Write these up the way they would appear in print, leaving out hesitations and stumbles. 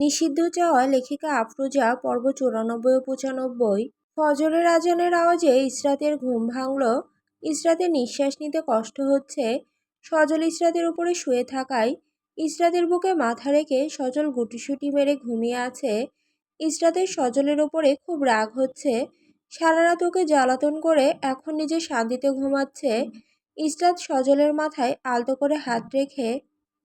নিষিদ্ধ চাওয়া লেখিকা আফরোজা পর্ব 94 ও 95। ফজরের আজানের আওয়াজে ইসরাতের ঘুম ভাঙল। ইসরাতের নিঃশ্বাস নিতে কষ্ট হচ্ছে। সজল ইসরাতের উপরে শুয়ে থাকায় ইসরাতের বুকে মাথা রেখে সজল গুটিসুটি মেরে ঘুমিয়ে আছে। ইসরাতের সজলের ওপরে খুব রাগ হচ্ছে। সারা রাত ওকে জ্বালাতন করে এখন নিজে শান্তিতে ঘুমাচ্ছে। ইসরাত সজলের মাথায় আলতো করে হাত রেখে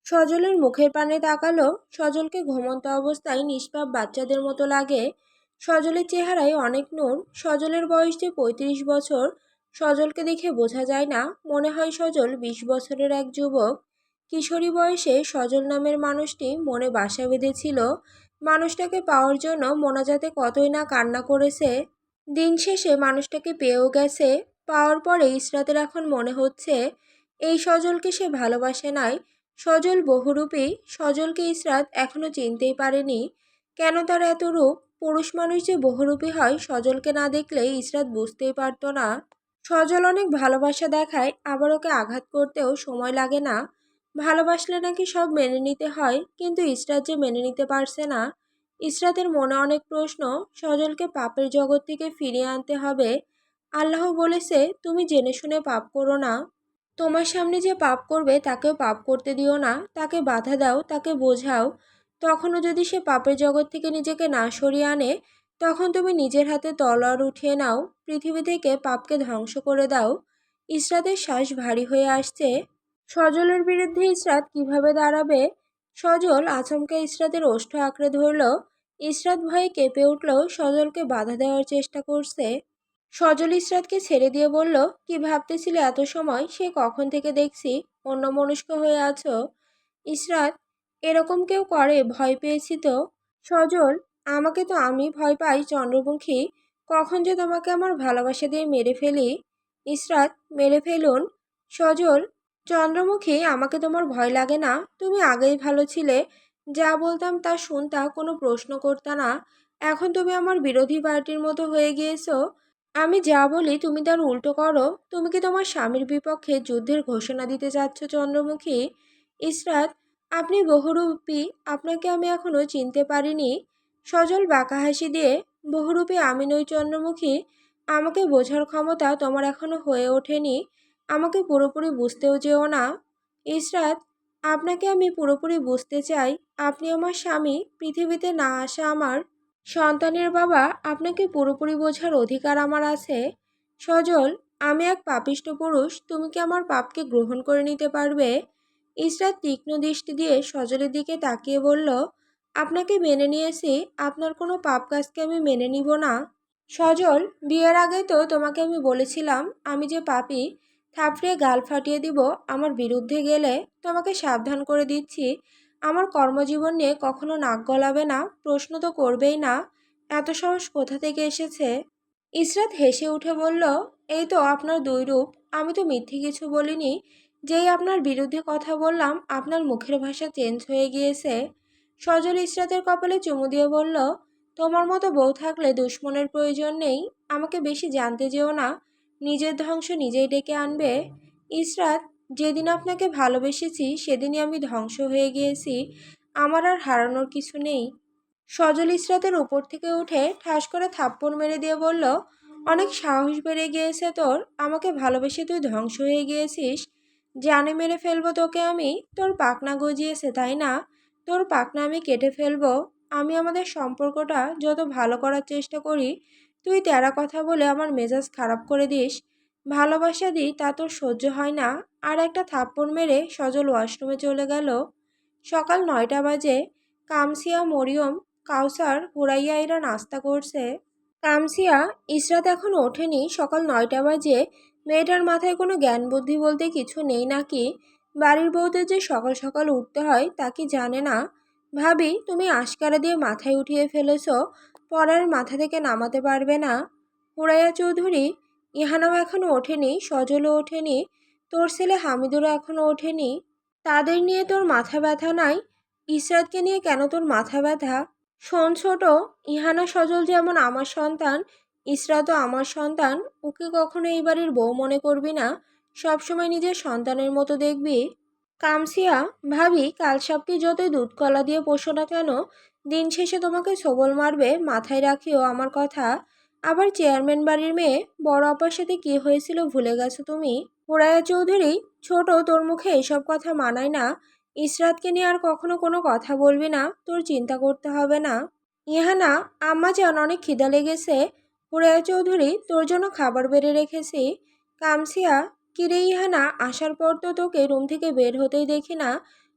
সজলের মুখের পানে তাকালো। সজলকে ঘুমন্ত অবস্থায় নিষ্পাপ বাচ্চাদের মতো লাগে। সজলের চেহারায় অনেক নূর। সজলের বয়স যে 35 বছর। সজলকে দেখে বোঝা যায় না, মনে হয় সজল 20 বছরের এক যুবক। কিশোরী বয়সে সজল নামের মানুষটি মনে বাসা বেঁধেছিল। মানুষটাকে পাওয়ার জন্য মোনাজাতে কতই না কান্না করেছে। দিন শেষে মানুষটাকে পেয়েও গেছে। পাওয়ার পরে ইসরাতের এখন মনে হচ্ছে এই সজলকে সে ভালোবাসে নাই। সজল বহুরূপী। সজলকে ইসরাত এখনো চিনতেই পারেনি। কেন তার এত রূপ? পুরুষ মানুষ যে বহুরূপী হয় সজলকে না দেখলে ইসরাত বুঝতেই পারত না। সজল অনেক ভালোবাসা দেখায়, আবার ওকে আঘাত করতেও সময় লাগে না। ভালোবাসলে নাকি সব মেনে নিতে হয়, কিন্তু ইসরাত যে মেনে নিতে পারছে না। ইসরাতের মনে অনেক প্রশ্ন। সজলকে পাপের জগৎ থেকে ফিরিয়ে আনতে হবে। আল্লাহ বলেছে, তুমি জেনে শুনে পাপ করো না। তোমার সামনে যে পাপ করবে তাকেও পাপ করতে দিও না, তাকে বাধা দাও, তাকে বোঝাও। তখনও যদি সে পাপের জগৎ থেকে নিজেকে না সরিয়ে আনে, তখন তুমি নিজের হাতে তলোয়ার উঠিয়ে নাও, পৃথিবী থেকে পাপকে ধ্বংস করে দাও। ইসরাতের শ্বাস ভারী হয়ে আসছে। সজলের বিরুদ্ধে ইসরাত কিভাবে দাঁড়াবে? সজল আচমকা ইসরাতের ওষ্ঠ আঁকড়ে ধরল। ইসরাত ভয়ে কেঁপে উঠল। সজলকে বাধা দেওয়ার চেষ্টা করছে। সজল ইসরাতকে ছেড়ে দিয়ে বলল, কি ভাবতেছিলে এত সময়? সে কখন থেকে দেখছি অন্যমনস্ক হয়ে আছো। ইসরাত, এরকম কেউ করে? ভয় পেয়েছি তো। সজল, আমাকে তো আমি ভয় পাই চন্দ্রমুখী। কখন যে তোমাকে আমার ভালোবাসা দিয়ে মেরে ফেলি। ইসরাত, মেরে ফেলুন। সজল, চন্দ্রমুখী, আমাকে তোমার ভয় লাগে না? তুমি আগেই ভালো ছিলে। যা বলতাম তা শুনতা, কোনো প্রশ্ন করতা না। এখন তুমি আমার বিরোধী পার্টির মতো হয়ে গিয়েছো। আমি যা বলি তুমি তার উল্টো করো। তুমি কি তোমার স্বামীর বিপক্ষে যুদ্ধের ঘোষণা দিতে যাচ্ছ চন্দ্রমুখী? ইসরাত, আপনি বহুরূপী, আপনাকে আমি এখনো চিনতে পারিনি। সজল বাঁকা হাসি দিয়ে, বহুরূপী আমি নই চন্দ্রমুখী। আমাকে বোঝার ক্ষমতা তোমার এখনো হয়ে ওঠেনি। আমাকে পুরোপুরি বুঝতেও যেও না। ইসরাত, আপনাকে আমি পুরোপুরি বুঝতে চাই। আপনি আমার স্বামী, পৃথিবীতে না আসা আমার সন্তানের বাবা। আপনাকে পুরোপুরি বোঝার অধিকার আমার আছে। সজল, আমি এক পাপিষ্ঠ পুরুষ, তুমি কি আমার পাপকে গ্রহণ করে নিতে পারবে? ইসরাত তীক্ষ্ণ দৃষ্টি দিয়ে সজলের দিকে তাকিয়ে বলল, আপনাকে মেনে নিয়েছি, আপনার কোনো পাপ কাজকে আমি মেনে নিব না। সজল, বিয়ের আগে তো তোমাকে আমি বলেছিলাম আমি যে পাপী, থাপড়িয়ে গাল ফাটিয়ে দিব আমার বিরুদ্ধে গেলে। তোমাকে সাবধান করে দিচ্ছি, আমার কর্মজীবন নিয়ে কখনো নাক গলাবে না, প্রশ্ন তো করবেই না। এত সাহস কোথা থেকে এসেছে? ইসরাত হেসে উঠে বলল, এই তো আপনার দুই রূপ। আমি তো মিথ্যে কিছু বলিনি। যেই আপনার বিরুদ্ধে কথা বললাম, আপনার মুখের ভাষা চেঞ্জ হয়ে গিয়েছে। সজল ইসরাতের কপালে চুমু দিয়ে বলল, তোমার মতো বউ থাকলে দুশ্মনের প্রয়োজন নেই। আমাকে বেশি জানতে যেও না, নিজের ধ্বংস নিজেই ডেকে আনবে। ইসরাত, যেদিন আপনাকে ভালোবেসেছি সেদিনই আমি ধ্বংস হয়ে গিয়েছি। আমার আর হারানোর কিছু নেই। সজল ইসরাতের উপর থেকে উঠে ঠাস করে থাপ্পড় মেরে দিয়ে বলল, অনেক সাহস বেড়ে গিয়েছে তোর। আমাকে ভালোবেসে তুই ধ্বংস হয়ে গিয়েছিস। জানে মেরে ফেলবো তোকে আমি। তোর পাকনা গজিয়েছে তাই না? তোর পাকনা আমি কেটে ফেলবো। আমি আমাদের সম্পর্কটা যত ভালো করার চেষ্টা করি, তুই তেরা কথা বলে আমার মেজাজ খারাপ করে দিস। ভালোবাসা দিই তা তোর সহ্য হয় না। আর একটা থাপ্পড় মেরে সজল ওয়াশরুমে চলে গেল। সকাল 9টা বাজে। কামসিয়া, মরিয়ম, কাউসার, হুরাইয়া এরা নাস্তা করছে। কামসিয়া, ইসরাত এখনো ওঠেনি। সকাল 9টা বাজে। মেয়েটার মাথায় কোনো জ্ঞান বুদ্ধি বলতে কিছু নেই নাকি? বাড়ির বউদের যে সকাল সকাল উঠতে হয় তা কি জানে না? ভাবি, তুমি আশকারা দিয়ে মাথায় উঠিয়ে ফেলেছ, পরের মাথা থেকে নামাতে পারবে না। হুরাইয়া চৌধুরী, ইহানাও এখনো ওঠেনি, সজলও ওঠেনি, তোর ছেলে হামিদুরও এখনো ওঠেনি। তাদের নিয়ে তোর মাথা ব্যথা নাই? ইসরাতকে নিয়ে কেন তোর মাথা ব্যথা? শোন ছোট, ইহানা সজল যেমন আমার সন্তান, ইসরাতও আমার সন্তান। ওকে কখনো এই বাড়ির বউ মনে করবি না, সবসময় নিজের সন্তানের মতো দেখবি। কামসিয়া, ভাবি, কাল সাপকে যতই দুধ কলা দিয়ে পোষো না কেন, দিন শেষে তোমাকে সবল মারবে, মাথায় রাখিও আমার কথা। আবার চেয়ারম্যান বাড়ির মেয়ে বড় আপার সাথে কি হয়েছিল ভুলে গেছো তুমি? হুরায়া চৌধুরী: ছোট, তোর মুখে এসব কথা মানায় না। ইসরাতকে নিয়ে আর কখনো কোনো কথা বলবি না, তোর চিন্তা করতে হবে না। ইহানা: আম্মা জান, অনেক খিদা লেগেছে। হুরায়া চৌধুরী: তোর জন্য খাবার বেড়ে রেখেছি। কামসিয়া: কিরে ইহানা, আসার পর তো তোকে রুম থেকে বের হতেই দেখি না,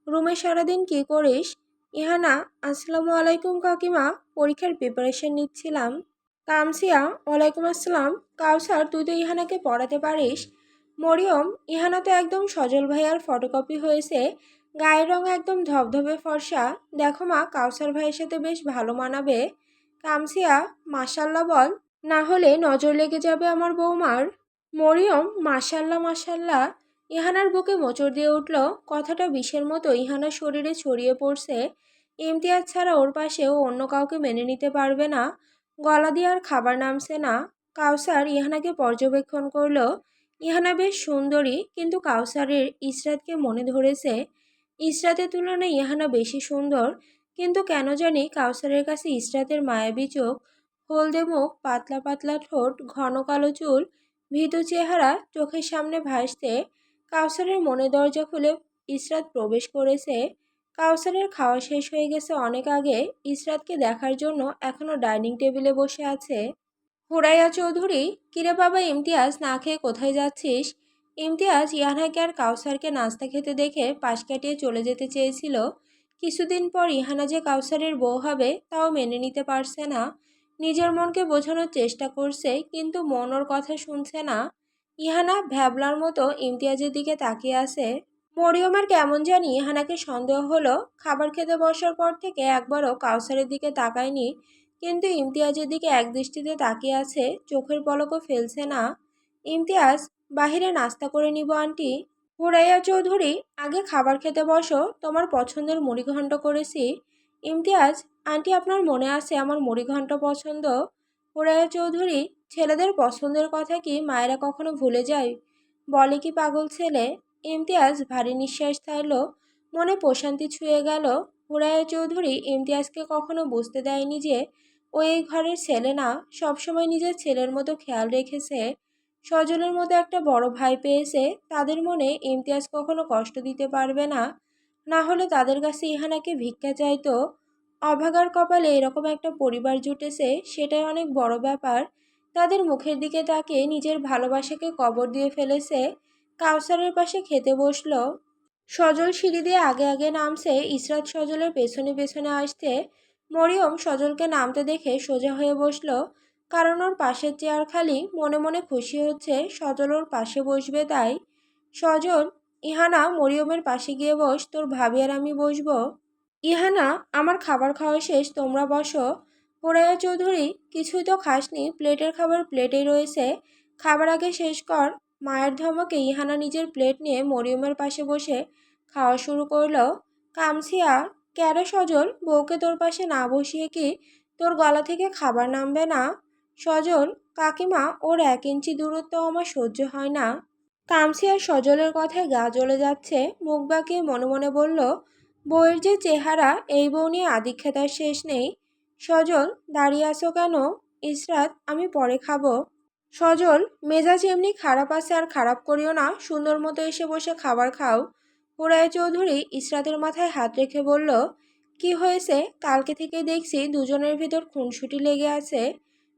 রুমে সারাদিন কি করিস? ইহানা: আসসালামু আলাইকুম কাকিমা, পরীক্ষার প্রিপারেশন নিচ্ছিলাম। কামসিয়া: ওয়ালাইকুম আসসালাম। কাউসার, তুই তো ইহানাকে পড়াতে পারিস। মরিয়ম: ইহানা তো একদম সজল ভাইয়ার ফটোকপি হয়েছে, গায়ের রং একদম ধবধবে ফর্সা। দেখো মা, কাউসার ভাইয়ের সাথে বেশ ভালো মানাবে। কামসিয়া: মাশাল্লাহ বল, না হলে নজর লেগে যাবে আমার বৌমার। মরিয়ম: মাশাল্লাহ মাশাল্লাহ। ইহানার বুকে মোচড় দিয়ে উঠল। কথাটা বিষের মতো ইহানার শরীরে ছড়িয়ে পড়ছে। ইমতিয়াজ ছাড়া ওর পাশেও অন্য কাউকে মেনে নিতে পারবে না। গলা দিয়ে আর খাবার নামছে না। কাউসার ইহানাকে পর্যবেক্ষণ করল। ইহানা বেশ সুন্দরী, কিন্তু কাউসারের ইসরাতকে মনে ধরেছে। ইসরাতের তুলনায় ইহানা বেশি সুন্দর, কিন্তু কেন জানি কাউসারের কাছে ইসরাতের মায়াবী চোখ, হলদে মুখ, পাতলা পাতলা ঠোঁট, ঘন কালো চুল, ভীতু চেহারা চোখের সামনে ভাসতে। কাউসারের মনে দরজা খুলে ইসরাত প্রবেশ করেছে। কাউসারের খাওয়া শেষ হয়ে গেছে অনেক আগে। ইসরাতকে দেখার জন্য এখনো ডাইনিং টেবিলে বসে আছে। হুরাইয়া চৌধুরী: কিরে বাবা ইমতিয়াজ, না খেয়ে কোথায় যাচ্ছিস? ইমতিয়াজ ইহানাকে আর কাউসারকে নাস্তা খেতে দেখে পাশ কাটিয়ে চলে যেতে চেয়েছিল। কিছুদিন পর ইহানা যে কাউসারের বউ হবে তাও মেনে নিতে পারছে না। নিজের মনকে বোঝানোর চেষ্টা করছে, কিন্তু মন ওর কথা শুনছে না। ইহানা ভ্যাবলার মতো ইমতিয়াজের দিকে তাকিয়ে আছে। মরিয়মের কেমন জানি ইহানাকে সন্দেহ হলো। খাবার খেতে বসার পর থেকে একবারও কাউসারের দিকে তাকায়নি, কিন্তু ইমতিয়াজের দিকে একদৃষ্টিতে তাকিয়ে আছে, চোখের পলকও ফেলছে না। ইমতিয়াজ: বাহিরে নাস্তা করে নিব আন্টি। হুরাইয়া চৌধুরী: আগে খাবার খেতে বসো, তোমার পছন্দের মুড়িঘণ্ট করেছি। ইমতিয়াজ: আন্টি, আপনার মনে আছে আমার মুড়িঘণ্ট পছন্দ? হুরাইয়া চৌধুরী: ছেলেদের পছন্দের কথা কি মায়েরা কখনো ভুলে যায়? বলে কি পাগল ছেলে। ইমতিয়াজ ভারী নিঃশ্বাস ছাড়ল। মনে প্রশান্তি ছুঁয়ে গেল। হুরাইয়া চৌধুরী ইমতিয়াজকে কখনো বুঝতে দেয়নি যে ও এই ঘরের ছেলে না, সবসময় নিজের ছেলের মতো খেয়াল রেখেছে। সজলের মতো একটা বড় ভাই পেয়েছে, তাদের মনে ইমতিয়াজ কখনো কষ্ট দিতে পারবে না। না হলে তাদের কাছে ইহানাকে ভিক্ষা চাইতো। অভাগার কপালে এরকম একটা পরিবার জুটেছে, সেটাই অনেক বড় ব্যাপার। তাদের মুখের দিকে তাকিয়ে নিজের ভালোবাসাকে কবর দিয়ে ফেলেছে। কাউসারের পাশে খেতে বসলো। সজল সিঁড়ি দিয়ে আগে আগে নামছে, ইসরাত সজলের পেছনে পেছনে আসছে। মরিয়ম সজলকে নামতে দেখে সোজা হয়ে বসলো, কারণ ওর পাশের চেয়ার খালি। মনে মনে খুশি হচ্ছে সজল ওর পাশে বসবে তাই। সজল: ইহানা, মরিয়মের পাশে গিয়ে বস, তোর ভাবি আর আমি বসবো। ইহানা: আমার খাবার খাওয়া শেষ, তোমরা বসো। হুরাইয়া চৌধুরী: কিছুই তো খাসনি, প্লেটের খাবার প্লেটেই রয়েছে, খাবার আগে শেষ কর। মায়ের ধমকে ইহানা নিজের প্লেট নিয়ে মরিয়মের পাশে বসে খাওয়া শুরু করলো। কামসিয়া: ক্যারে সজল, বউকে তোর পাশে না বসিয়ে কি তোর গলা থেকে খাবার নামবে না? সজল: কাকিমা, ওর 1 ইঞ্চি দূরত্ব আমার সহ্য হয় না। কামসিয়ার সজলের কথায় গা জ্বলে যাচ্ছে, মুখ বাঁকিয়ে মনে মনে বলল, বউয়ের যে চেহারা, এই বউ নিয়ে আদিক্ষেতার শেষ নেই। সজল: দাঁড়িয়ে আছো কেন? ইসরাত: আমি পরে খাবো। সজল: মেজাজ এমনি খারাপ আছে, আর খারাপ করিও না, সুন্দর মতো এসে বসে খাবার খাও। হুরাইয়া চৌধুরী ইসরাতের মাথায় হাত রেখে বলল, কি হয়েছে? কালকে থেকে দেখছি দুজনের ভিতর খুনসুটি লেগে আছে।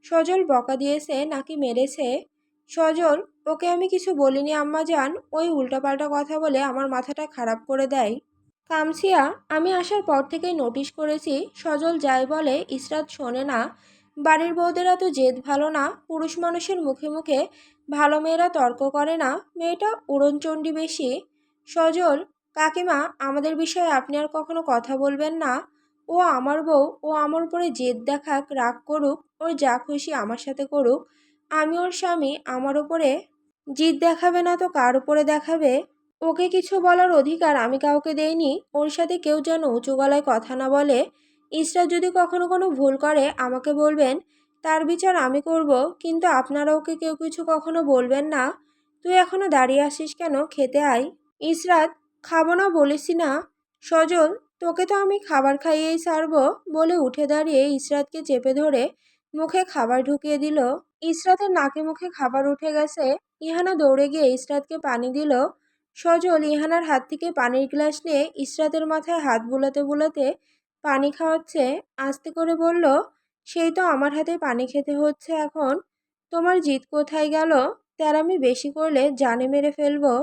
সজল: বকা দিয়েছে নাকি মেরেছে? সজল: ওকে আমি কিছু বলিনি আম্মাজান, ওই উল্টাপাল্টা কথা বলে আমার মাথাটা খারাপ করে দেয়। কামসিয়া: আমি আসার পর থেকেই নোটিশ করেছি, সজল যাই বলে ইসরাত শোনে না। বাড়ির বউদেরা তো জেদ ভালো না, পুরুষ মানুষের মুখে মুখে ভালো মেয়েরা তর্ক করে না, মেয়েটা উড়নচণ্ডী বেশি। সজল: কাকিমা, আমাদের বিষয়ে আপনি আর কখনো কথা বলবেন না। ও আমার বউ, ও আমার উপরে জেদ দেখাক, রাগ করুক, ওর যা খুশি আমার সাথে করুক, আমি ওর স্বামী, আমার উপরে জিদ দেখাবে না তো কার উপরে দেখাবে? ওকে কিছু বলার অধিকার আমি কাউকে দেইনি। ওর সাথে কেউ যেন উঁচু গলায় কথা না বলে। ইসরা যদি কখনো কোনো ভুল করে আমাকে বলবেন, তার বিচার আমি করব, কিন্তু আপনারা ওকে কেউ কিছু কখনো বলবেন না। তুই এখনো দাঁড়িয়ে আসিস কেন? খেতে আয়। ইসরাত: খাবো না বলেছি না। সজল: তোকে তো আমি খাবার খাইয়েই ছাড়বো বলে উঠে দাঁড়িয়ে ইসরাতকে চেপে ধরে মুখে খাবার ঢুকিয়ে দিল। ইসরাতের নাকে মুখে খাবার উঠে গেছে। ইহানা দৌড়ে গিয়ে ইসরাতকে পানি দিল। সজল ইহানার হাত থেকে পানির গ্লাস নিয়ে ইসরাতের মাথায় হাত বুলাতে বুলাতে পানি খাওয়াচ্ছে। আস্তে করে বলল, সেই তো আমার হাতে পানি খেতে হচ্ছে এখন। তোমার জিদ কোথায় গেল? তেরামি বেশি করলে জানে মেরে ফেলবো।